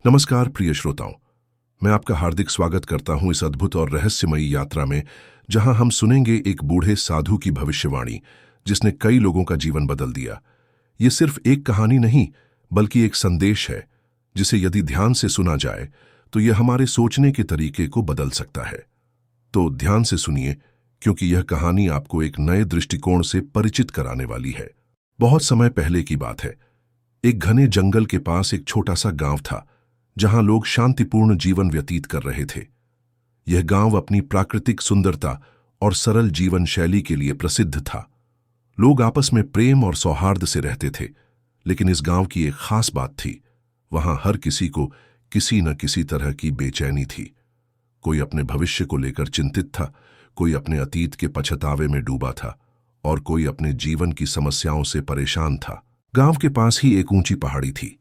नमस्कार प्रिय श्रोताओं, मैं आपका हार्दिक स्वागत करता हूं इस अद्भुत और रहस्यमयी यात्रा में, जहां हम सुनेंगे एक बूढ़े साधु की भविष्यवाणी जिसने कई लोगों का जीवन बदल दिया। ये सिर्फ एक कहानी नहीं, बल्कि एक संदेश है जिसे यदि ध्यान से सुना जाए तो यह हमारे सोचने के तरीके को बदल सकता है। तो ध्यान से सुनिए, क्योंकि यह कहानी आपको एक नए दृष्टिकोण से परिचित कराने वाली है। बहुत समय पहले की बात है। एक घने जंगल के पास एक छोटा सा गांव था, जहां लोग शांतिपूर्ण जीवन व्यतीत कर रहे थे। यह गांव अपनी प्राकृतिक सुंदरता और सरल जीवन शैली के लिए प्रसिद्ध था। लोग आपस में प्रेम और सौहार्द से रहते थे, लेकिन इस गांव की एक खास बात थी। वहां हर किसी को किसी न किसी तरह की बेचैनी थी। कोई अपने भविष्य को लेकर चिंतित था, कोई अपने अतीत के पछतावे में डूबा था, और कोई अपने जीवन की समस्याओं से परेशान था। गांव के पास ही एक ऊंची पहाड़ी थी,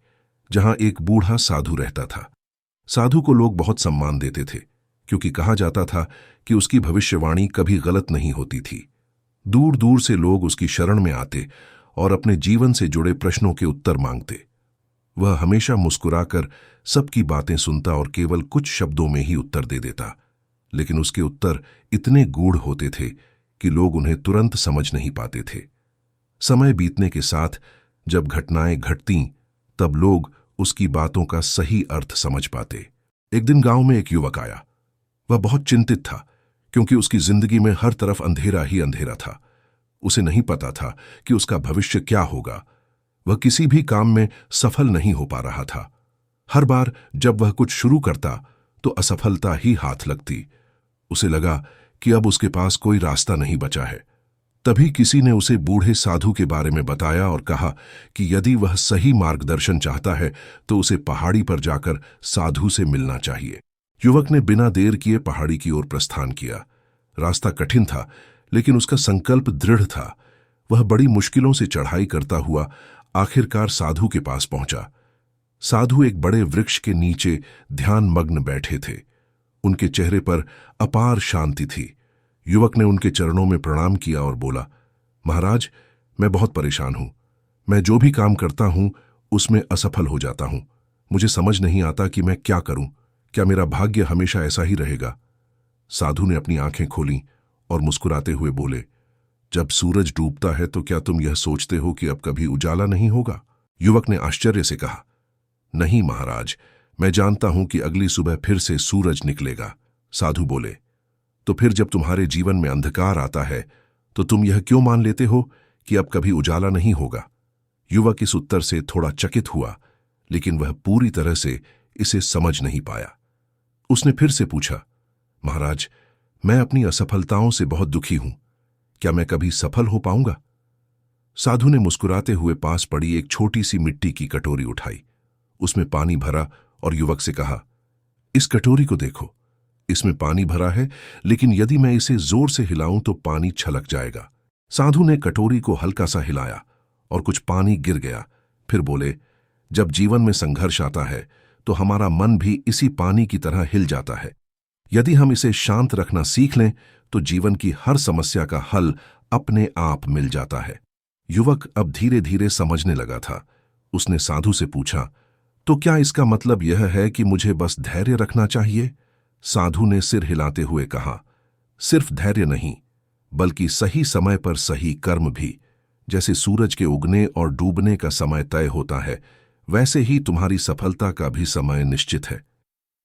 जहां एक बूढ़ा साधु रहता था। साधु को लोग बहुत सम्मान देते थे, क्योंकि कहा जाता था कि उसकी भविष्यवाणी कभी गलत नहीं होती थी। दूर दूर से लोग उसकी शरण में आते और अपने जीवन से जुड़े प्रश्नों के उत्तर मांगते। वह हमेशा मुस्कुराकर सबकी बातें सुनता और केवल कुछ शब्दों में ही उत्तर दे देता, लेकिन उसके उत्तर इतने गूढ़ होते थे कि लोग उन्हें तुरंत समझ नहीं पाते थे। समय बीतने के साथ जब घटनाएं घटतीं, तब लोग उसकी बातों का सही अर्थ समझ पाते। एक दिन गांव में एक युवक आया। वह बहुत चिंतित था, क्योंकि उसकी जिंदगी में हर तरफ अंधेरा ही अंधेरा था। उसे नहीं पता था कि उसका भविष्य क्या होगा। वह किसी भी काम में सफल नहीं हो पा रहा था। हर बार जब वह कुछ शुरू करता तो असफलता ही हाथ लगती। उसे लगा कि अब उसके पास कोई रास्ता नहीं बचा है। तभी किसी ने उसे बूढ़े साधु के बारे में बताया और कहा कि यदि वह सही मार्गदर्शन चाहता है तो उसे पहाड़ी पर जाकर साधु से मिलना चाहिए। युवक ने बिना देर किए पहाड़ी की ओर प्रस्थान किया। रास्ता कठिन था, लेकिन उसका संकल्प दृढ़ था। वह बड़ी मुश्किलों से चढ़ाई करता हुआ आखिरकार साधु के पास पहुंचा। साधु एक बड़े वृक्ष के नीचे ध्यान मग्न बैठे थे। उनके चेहरे पर अपार शांति थी। युवक ने उनके चरणों में प्रणाम किया और बोला, महाराज, मैं बहुत परेशान हूं। मैं जो भी काम करता हूं उसमें असफल हो जाता हूं। मुझे समझ नहीं आता कि मैं क्या करूं। क्या मेरा भाग्य हमेशा ऐसा ही रहेगा? साधु ने अपनी आंखें खोलीं और मुस्कुराते हुए बोले, जब सूरज डूबता है तो क्या तुम यह सोचते हो कि अब कभी उजाला नहीं होगा? युवक ने आश्चर्य से कहा, नहीं महाराज, मैं जानता हूं कि अगली सुबह फिर से सूरज निकलेगा। साधु बोले, तो फिर जब तुम्हारे जीवन में अंधकार आता है तो तुम यह क्यों मान लेते हो कि अब कभी उजाला नहीं होगा? युवक इस उत्तर से थोड़ा चकित हुआ, लेकिन वह पूरी तरह से इसे समझ नहीं पाया। उसने फिर से पूछा, महाराज, मैं अपनी असफलताओं से बहुत दुखी हूं। क्या मैं कभी सफल हो पाऊंगा? साधु ने मुस्कुराते हुए पास पड़ी एक छोटी सी मिट्टी की कटोरी उठाई। उसमें पानी भरा और युवक से कहा, इस कटोरी को देखो। इसमें पानी भरा है, लेकिन यदि मैं इसे जोर से हिलाऊं तो पानी छलक जाएगा। साधु ने कटोरी को हल्का सा हिलाया और कुछ पानी गिर गया। फिर बोले, जब जीवन में संघर्ष आता है तो हमारा मन भी इसी पानी की तरह हिल जाता है। यदि हम इसे शांत रखना सीख लें तो जीवन की हर समस्या का हल अपने आप मिल जाता है। युवक अब धीरे धीरे समझने लगा था। उसने साधु से पूछा, तो क्या इसका मतलब यह है कि मुझे बस धैर्य रखना चाहिए? साधु ने सिर हिलाते हुए कहा, सिर्फ धैर्य नहीं, बल्कि सही समय पर सही कर्म भी। जैसे सूरज के उगने और डूबने का समय तय होता है, वैसे ही तुम्हारी सफलता का भी समय निश्चित है।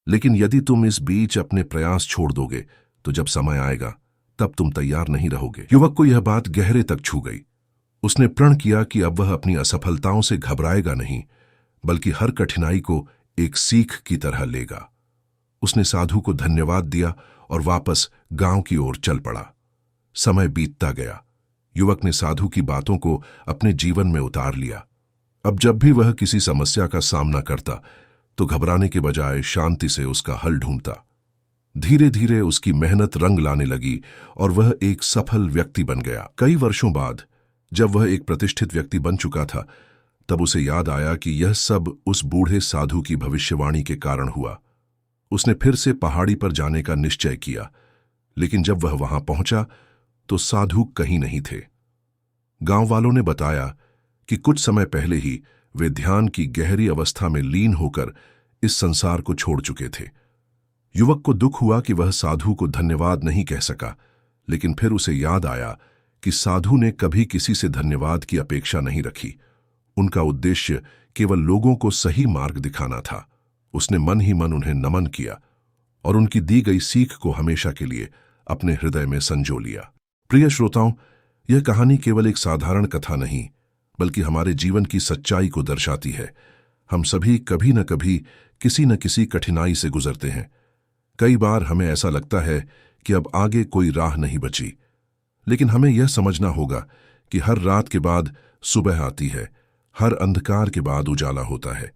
लेकिन यदि तुम इस बीच अपने प्रयास छोड़ दोगे तो जब समय आएगा तब तुम तैयार नहीं रहोगे। युवक को यह बात गहरे तक छू गई। उसने प्रण किया कि अब वह अपनी असफलताओं से घबराएगा नहीं, बल्कि हर कठिनाई को एक सीख की तरह लेगा। उसने साधु को धन्यवाद दिया और वापस गांव की ओर चल पड़ा। समय बीतता गया। युवक ने साधु की बातों को अपने जीवन में उतार लिया। अब जब भी वह किसी समस्या का सामना करता तो घबराने के बजाय शांति से उसका हल ढूंढता। धीरे धीरे उसकी मेहनत रंग लाने लगी और वह एक सफल व्यक्ति बन गया। कई वर्षों बाद जब वह एक प्रतिष्ठित व्यक्ति बन चुका था, तब उसे याद आया कि यह सब उस बूढ़े साधु की भविष्यवाणी के कारण हुआ। उसने फिर से पहाड़ी पर जाने का निश्चय किया, लेकिन जब वह वहां पहुंचा तो साधु कहीं नहीं थे। गांव वालों ने बताया कि कुछ समय पहले ही वे ध्यान की गहरी अवस्था में लीन होकर इस संसार को छोड़ चुके थे। युवक को दुख हुआ कि वह साधु को धन्यवाद नहीं कह सका, लेकिन फिर उसे याद आया कि साधु ने कभी किसी से धन्यवाद की अपेक्षा नहीं रखी। उनका उद्देश्य केवल लोगों को सही मार्ग दिखाना था। उसने मन ही मन उन्हें नमन किया और उनकी दी गई सीख को हमेशा के लिए अपने हृदय में संजो लिया। प्रिय श्रोताओं, यह कहानी केवल एक साधारण कथा नहीं, बल्कि हमारे जीवन की सच्चाई को दर्शाती है। हम सभी कभी न कभी किसी न किसी कठिनाई से गुजरते हैं। कई बार हमें ऐसा लगता है कि अब आगे कोई राह नहीं बची, लेकिन हमें यह समझना होगा कि हर रात के बाद सुबह आती है, हर अंधकार के बाद उजाला होता है।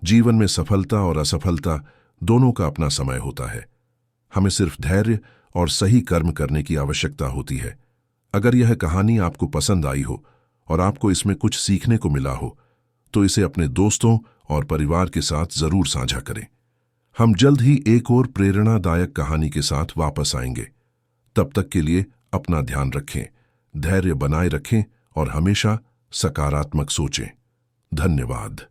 जीवन में सफलता और असफलता दोनों का अपना समय होता है। हमें सिर्फ धैर्य और सही कर्म करने की आवश्यकता होती है। अगर यह कहानी आपको पसंद आई हो और आपको इसमें कुछ सीखने को मिला हो, तो इसे अपने दोस्तों और परिवार के साथ जरूर साझा करें। हम जल्द ही एक और प्रेरणादायक कहानी के साथ वापस आएंगे। तब तक के लिए अपना ध्यान रखें, धैर्य बनाए रखें और हमेशा सकारात्मक सोचें। धन्यवाद।